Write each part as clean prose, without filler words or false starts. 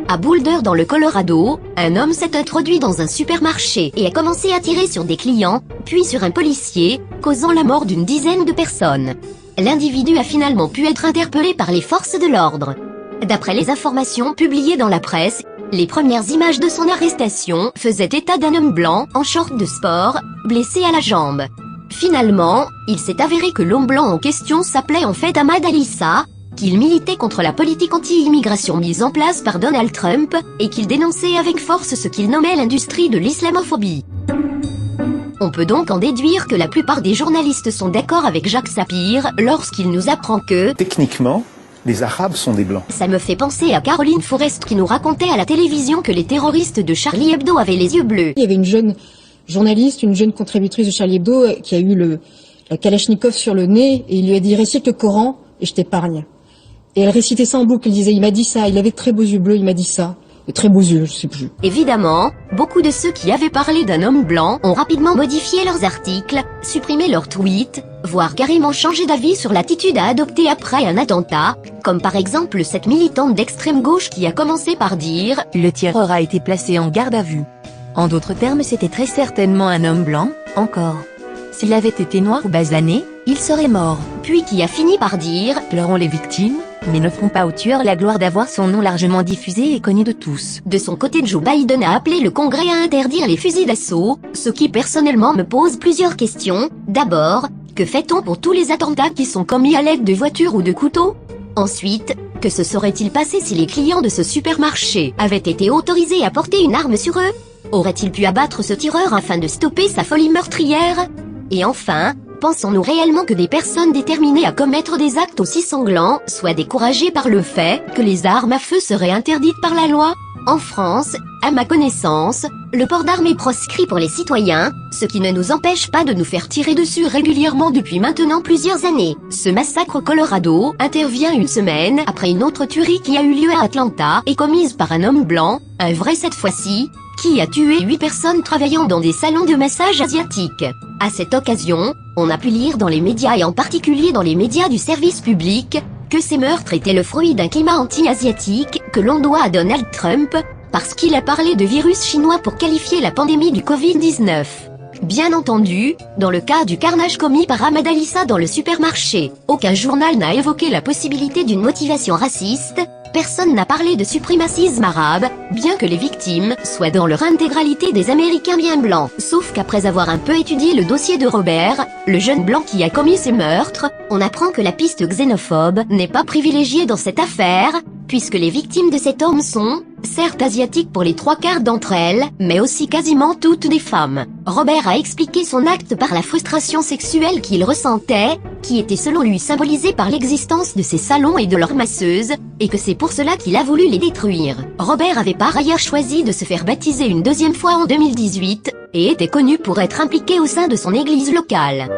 À Boulder dans le Colorado, un homme s'est introduit dans un supermarché et a commencé à tirer sur des clients, puis sur un policier, causant la mort d'une dizaine de personnes. L'individu a finalement pu être interpellé par les forces de l'ordre. D'après les informations publiées dans la presse, les premières images de son arrestation faisaient état d'un homme blanc en short de sport, blessé à la jambe. Finalement, il s'est avéré que l'homme blanc en question s'appelait en fait Ahmad Alissa, qu'il militait contre la politique anti-immigration mise en place par Donald Trump, et qu'il dénonçait avec force ce qu'il nommait l'industrie de l'islamophobie. On peut donc en déduire que la plupart des journalistes sont d'accord avec Jacques Sapir lorsqu'il nous apprend que, techniquement, les Arabes sont des Blancs. Ça me fait penser à Caroline Forrest qui nous racontait à la télévision que les terroristes de Charlie Hebdo avaient les yeux bleus. Il y avait une jeune journaliste, une jeune contributrice de Charlie Hebdo qui a eu la Kalachnikov sur le nez et il lui a dit « récite le Coran et je t'épargne ». Et elle récitait ça en boucle, elle disait « il m'a dit ça, il avait de très beaux yeux bleus, il m'a dit ça ». De très beaux yeux, je sais plus. Évidemment, beaucoup de ceux qui avaient parlé d'un homme blanc ont rapidement modifié leurs articles, supprimé leurs tweets, voire carrément changé d'avis sur l'attitude à adopter après un attentat, comme par exemple cette militante d'extrême gauche qui a commencé par dire « Le tireur a été placé en garde à vue ». En d'autres termes, c'était très certainement un homme blanc, encore. S'il avait été noir ou basané, il serait mort. Puis qui a fini par dire « Pleurons les victimes, mais n'offrons pas au tueur la gloire d'avoir son nom largement diffusé et connu de tous ». De son côté, Joe Biden a appelé le Congrès à interdire les fusils d'assaut, ce qui personnellement me pose plusieurs questions. D'abord, que fait-on pour tous les attentats qui sont commis à l'aide de voitures ou de couteaux? Ensuite, que se serait-il passé si les clients de ce supermarché avaient été autorisés à porter une arme sur eux? Aurait-il pu abattre ce tireur afin de stopper sa folie meurtrière? Et enfin, pensons-nous réellement que des personnes déterminées à commettre des actes aussi sanglants soient découragées par le fait que les armes à feu seraient interdites par la loi? En France, à ma connaissance, le port d'armes est proscrit pour les citoyens, ce qui ne nous empêche pas de nous faire tirer dessus régulièrement depuis maintenant plusieurs années. Ce massacre au Colorado intervient une semaine après une autre tuerie qui a eu lieu à Atlanta et commise par un homme blanc, un vrai cette fois-ci, qui a tué 8 personnes travaillant dans des salons de massage asiatiques. À cette occasion, on a pu lire dans les médias et en particulier dans les médias du service public, que ces meurtres étaient le fruit d'un climat anti-asiatique que l'on doit à Donald Trump, parce qu'il a parlé de virus chinois pour qualifier la pandémie du Covid-19. Bien entendu, dans le cas du carnage commis par Ahmad Alissa dans le supermarché, aucun journal n'a évoqué la possibilité d'une motivation raciste, personne n'a parlé de suprémacisme arabe, bien que les victimes soient dans leur intégralité des Américains bien blancs. Sauf qu'après avoir un peu étudié le dossier de Robert, le jeune blanc qui a commis ces meurtres, on apprend que la piste xénophobe n'est pas privilégiée dans cette affaire, puisque les victimes de cet homme sont, certes asiatiques pour les 3/4 d'entre elles, mais aussi quasiment toutes des femmes. Robert a expliqué son acte par la frustration sexuelle qu'il ressentait, qui était selon lui symbolisée par l'existence de ces salons et de leurs masseuses, et que c'est pour cela qu'il a voulu les détruire. Robert avait par ailleurs choisi de se faire baptiser une deuxième fois en 2018, et était connu pour être impliqué au sein de son église locale.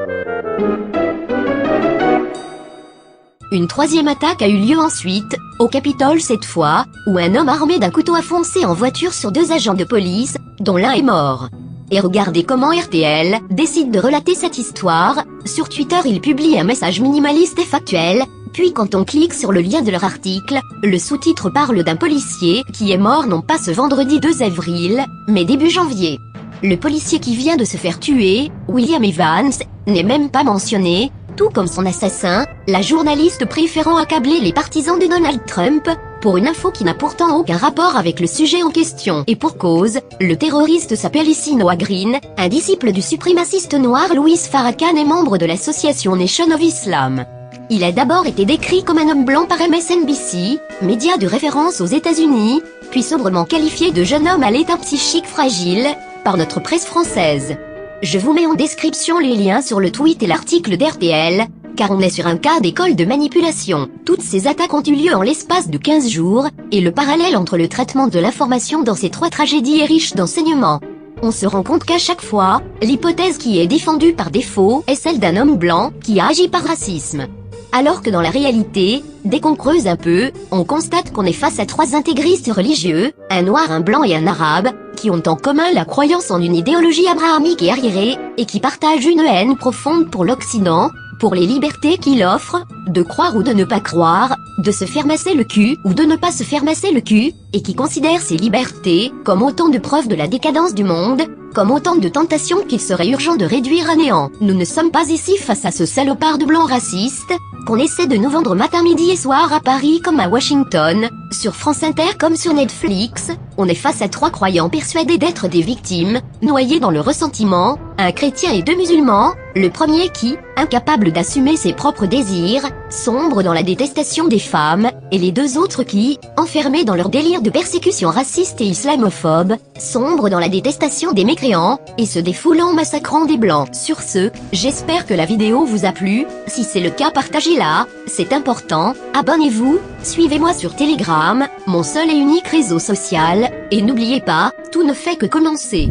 Une troisième attaque a eu lieu ensuite, au Capitole cette fois, où un homme armé d'un couteau a foncé en voiture sur 2 agents de police, dont l'un est mort. Et regardez comment RTL décide de relater cette histoire. Sur Twitter, il publie un message minimaliste et factuel, puis quand on clique sur le lien de leur article, le sous-titre parle d'un policier qui est mort non pas ce vendredi 2 avril, mais début janvier. Le policier qui vient de se faire tuer, William Evans, n'est même pas mentionné, tout comme son assassin, la journaliste préférant accabler les partisans de Donald Trump, pour une info qui n'a pourtant aucun rapport avec le sujet en question. Et pour cause, le terroriste s'appelle ici Noah Green, un disciple du suprémaciste noir Louis Farrakhan et membre de l'association Nation of Islam. Il a d'abord été décrit comme un homme blanc par MSNBC, média de référence aux États-Unis, puis sobrement qualifié de jeune homme à l'état psychique fragile, par notre presse française. Je vous mets en description les liens sur le tweet et l'article d'RTL, car on est sur un cas d'école de manipulation. Toutes ces attaques ont eu lieu en l'espace de 15 jours, et le parallèle entre le traitement de l'information dans ces 3 tragédies est riche d'enseignements. On se rend compte qu'à chaque fois, l'hypothèse qui est défendue par défaut est celle d'un homme blanc qui a agi par racisme. Alors que dans la réalité, dès qu'on creuse un peu, on constate qu'on est face à 3 intégristes religieux, un noir, un blanc et un arabe, qui ont en commun la croyance en une idéologie abrahamique et arriérée, et qui partagent une haine profonde pour l'Occident, pour les libertés qu'il offre, de croire ou de ne pas croire, de se faire masser le cul ou de ne pas se faire masser le cul, et qui considère ces libertés comme autant de preuves de la décadence du monde, comme autant de tentations qu'il serait urgent de réduire à néant. Nous ne sommes pas ici face à ce salopard de blanc raciste, qu'on essaie de nous vendre matin, midi et soir à Paris comme à Washington, sur France Inter comme sur Netflix. On est face à 3 croyants persuadés d'être des victimes, noyés dans le ressentiment, un chrétien et 2 musulmans, le premier qui, incapable d'assumer ses propres désirs, sombre dans la détestation des femmes, et les 2 autres qui, enfermés dans leur délire de persécution raciste et islamophobe, sombrent dans la détestation des mécréants, et se défoulent en massacrant des blancs. Sur ce, j'espère que la vidéo vous a plu, si c'est le cas partagez-la, c'est important, abonnez-vous, suivez-moi sur Telegram, mon seul et unique réseau social, et n'oubliez pas, tout ne fait que commencer.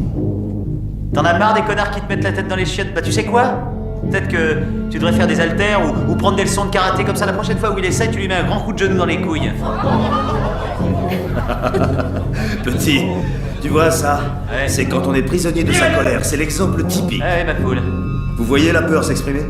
T'en as marre des connards qui te mettent la tête dans les chiottes? Bah tu sais quoi? Peut-être que tu devrais faire des haltères ou prendre des leçons de karaté, comme ça la prochaine fois où il essaie, tu lui mets un grand coup de genou dans les couilles. Petit, tu vois ça? Ouais. C'est quand on est prisonnier de sa colère, c'est l'exemple typique. Ouais, ma poule. Vous voyez la peur s'exprimer?